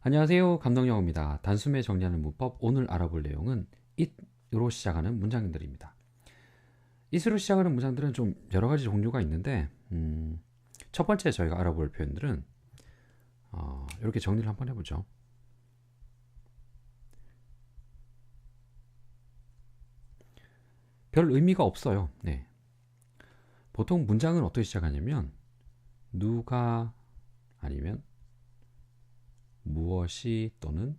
안녕하세요. 감독영어입니다. 단숨에 정리하는 문법. 오늘 알아볼 내용은 it으로 시작하는 문장들입니다. it으로 시작하는 문장들은 좀 여러 가지 종류가 있는데 첫 번째 저희가 알아볼 표현들은 이렇게 정리를 한번 해보죠. 별 의미가 없어요. 네. 보통 문장은 어떻게 시작하냐면 누가 아니면 무엇이 또는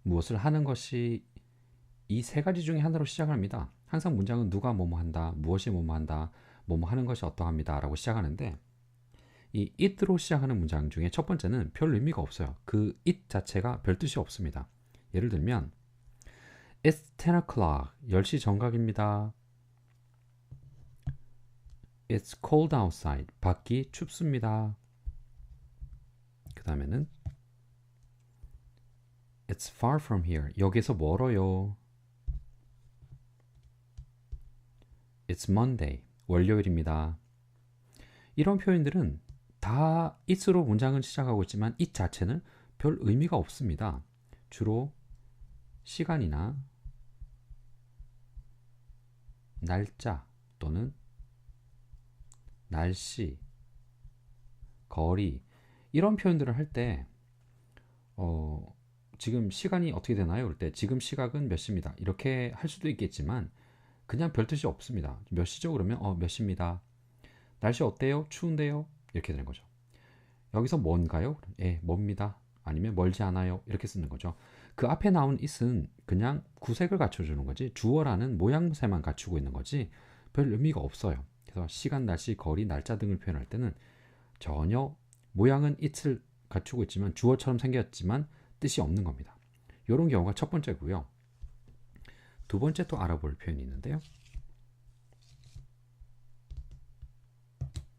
무엇을 하는 것이 이 세 가지 중에 하나로 시작합니다. 항상 문장은 누가 뭐뭐 한다, 무엇이 뭐뭐 한다, 뭐뭐 하는 것이 어떠합니다 라고 시작하는데 이 it로 시작하는 문장 중에 첫 번째는 별 의미가 없어요. 그 it 자체가 별 뜻이 없습니다. 예를 들면 It's 10 o'clock, 10시 정각입니다. It's cold outside, 밖이 춥습니다. 그 다음에는 It's far from here, 여기서 멀어요. It's Monday, 월요일입니다. 이런 표현들은 다 it으로 문장을 시작하고 있지만 it 자체는 별 의미가 없습니다. 주로 시간이나 날짜 또는 날씨, 거리 이런 표현들을 할 때 지금 시간이 어떻게 되나요? 그럴 때 지금 시각은 몇 시입니다. 이렇게 할 수도 있겠지만 그냥 별 뜻이 없습니다. 몇 시죠? 그러면 몇 시입니다. 날씨 어때요? 추운데요? 이렇게 되는 거죠. 여기서 뭔가요? 예, 뭡니다. 아니면 멀지 않아요. 이렇게 쓰는 거죠. 그 앞에 나온 it은 그냥 구색을 갖춰주는 거지 주어라는 모양새만 갖추고 있는 거지 별 의미가 없어요. 그래서 시간, 날씨, 거리, 날짜 등을 표현할 때는 전혀 모양은 it을 갖추고 있지만 주어처럼 생겼지만 뜻이 없는 겁니다. 이런 경우가 첫 번째고요. 두 번째 또 알아볼 표현이 있는데요.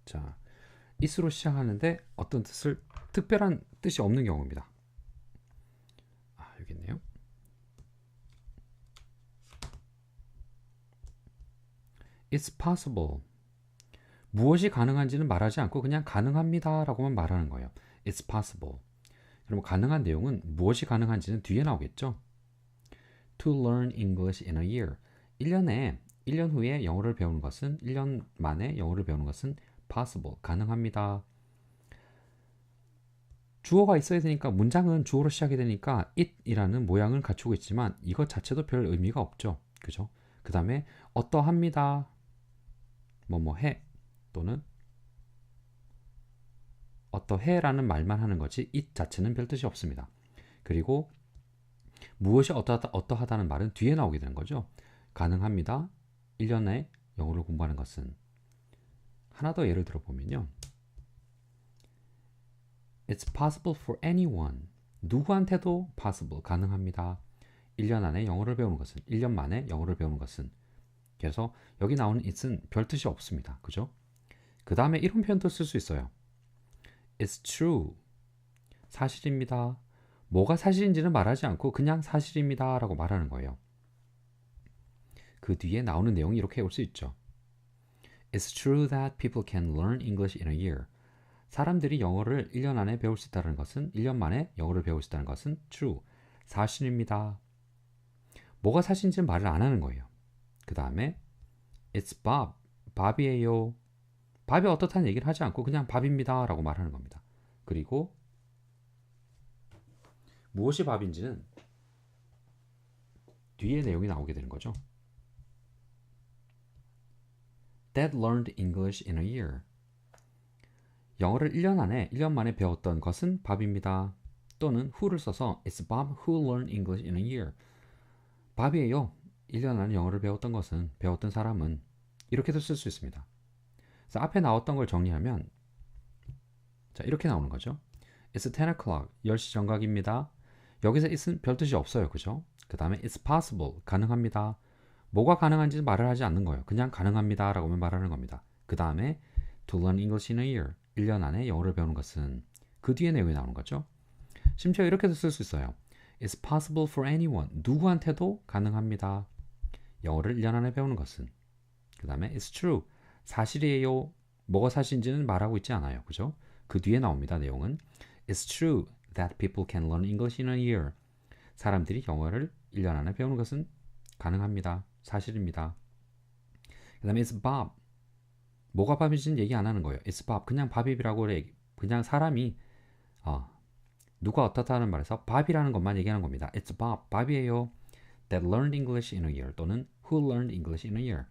자, it으로 시작하는데 어떤 뜻을 특별한 뜻이 없는 경우입니다. 여기 있네요. It's possible. 무엇이 가능한지는 말하지 않고 그냥 가능합니다 라고만 말하는 거예요. It's possible. 그럼 가능한 내용은 무엇이 가능한지는 뒤에 나오겠죠. To learn English in a year. 1년 후에 영어를 배우는 것은 1년 만에 영어를 배우는 것은 possible. 가능합니다. 주어가 있어야 되니까 문장은 주어로 시작이 되니까 it이라는 모양을 갖추고 있지만 이것 자체도 별 의미가 없죠. 그죠? 그 다음에 어떠합니다. 뭐뭐 해 또는 어떠해라는 말만 하는 거지 it 자체는 별 뜻이 없습니다. 그리고 무엇이 어떠하다는 말은 뒤에 나오게 되는 거죠. 가능합니다. 1년에 영어를 공부하는 것은 하나 더 예를 들어보면요. It's possible for anyone. 누구한테도 possible, 가능합니다. 1년 안에 영어를 배우는 것은 1년 만에 영어를 배우는 것은 그래서 여기 나오는 it은 별 뜻이 없습니다. 그죠? 그 다음에 이런 표현도 쓸 수 있어요. It's true. 사실입니다. 뭐가 사실인지는 말하지 않고 그냥 사실입니다 라고 말하는 거예요. 그 뒤에 나오는 내용이 이렇게 올 수 있죠. It's true that people can learn English in a year. 사람들이 영어를 1년 안에 배울 수 있다는 것은 1년 만에 영어를 배울 수 있다는 것은 true. 사실입니다. 뭐가 사실인지는 말을 안 하는 거예요. 그 다음에 It's Bob. 밥이에요. 밥이 어떻다는 얘기를 하지 않고 그냥 밥입니다 라고 말하는 겁니다. 그리고 무엇이 밥인지는 뒤에 내용이 나오게 되는 거죠. Dad learned English in a year. 영어를 1년 만에 배웠던 것은 밥입니다. 또는 who를 써서 It's Bob who learned English in a year. 밥이에요. 1년 안에 영어를 배웠던 사람은 이렇게도 쓸 수 있습니다. 그래서 앞에 나왔던 걸 정리하면 자 이렇게 나오는 거죠. It's 10 o'clock. 10시 정각입니다. 여기서 it은 별 뜻이 없어요. 그죠? 그 다음에 it's possible. 가능합니다. 뭐가 가능한지 말을 하지 않는 거예요. 그냥 가능합니다 라고만 말하는 겁니다. 그 다음에 to learn English in a year. 1년 안에 영어를 배우는 것은 그 뒤에 내용이 나오는 거죠. 심지어 이렇게도 쓸 수 있어요. It's possible for anyone. 누구한테도 가능합니다. 영어를 1년 안에 배우는 것은. 그 다음에 it's true. 사실이에요. 뭐가 사실인지는 말하고 있지 않아요. 그죠? 그 뒤에 나옵니다. 내용은 It's true that people can learn English in a year. 사람들이 영어를 1년 안에 배우는 것은 가능합니다. 사실입니다. 그 다음에 It's Bob. 뭐가 밥인지는 얘기 안 하는 거예요. It's Bob. 그냥 밥이라고 그냥 사람이 누가 어떻다는 말에서 밥이라는 것만 얘기하는 겁니다. It's Bob. 밥이에요. That learned English in a year 또는 Who learned English in a year.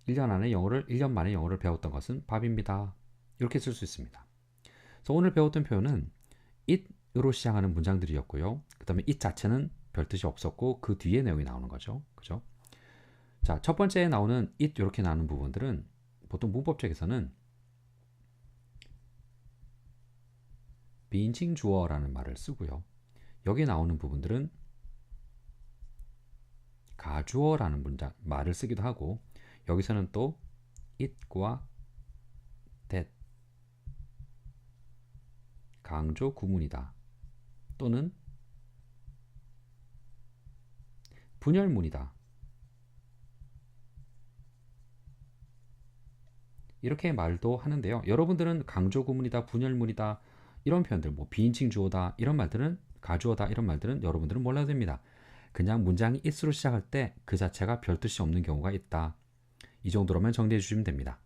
1년 만에 영어를 배웠던 것은 밥입니다. 이렇게 쓸 수 있습니다. 그래서 오늘 배웠던 표현은 it으로 시작하는 문장들이었고요. 그 다음에 it 자체는 별 뜻이 없었고 그 뒤에 내용이 나오는 거죠. 그죠? 자, 첫 번째에 나오는 it 이렇게 나오는 부분들은 보통 문법책에서는 비인칭 주어라는 말을 쓰고요. 여기 나오는 부분들은 가주어라는 말을 쓰기도 하고 여기서는 또 it과 that 강조 구문이다 또는 분열문이다 이렇게 말도 하는데요. 여러분들은 강조 구문이다, 분열문이다 이런 표현들, 뭐 비인칭 주어다 이런 말들은 가주어다 이런 말들은 여러분들은 몰라도 됩니다. 그냥 문장이 it으로 시작할 때 그 자체가 별 뜻이 없는 경우가 있다. 이 정도로만 정리해 주시면 됩니다.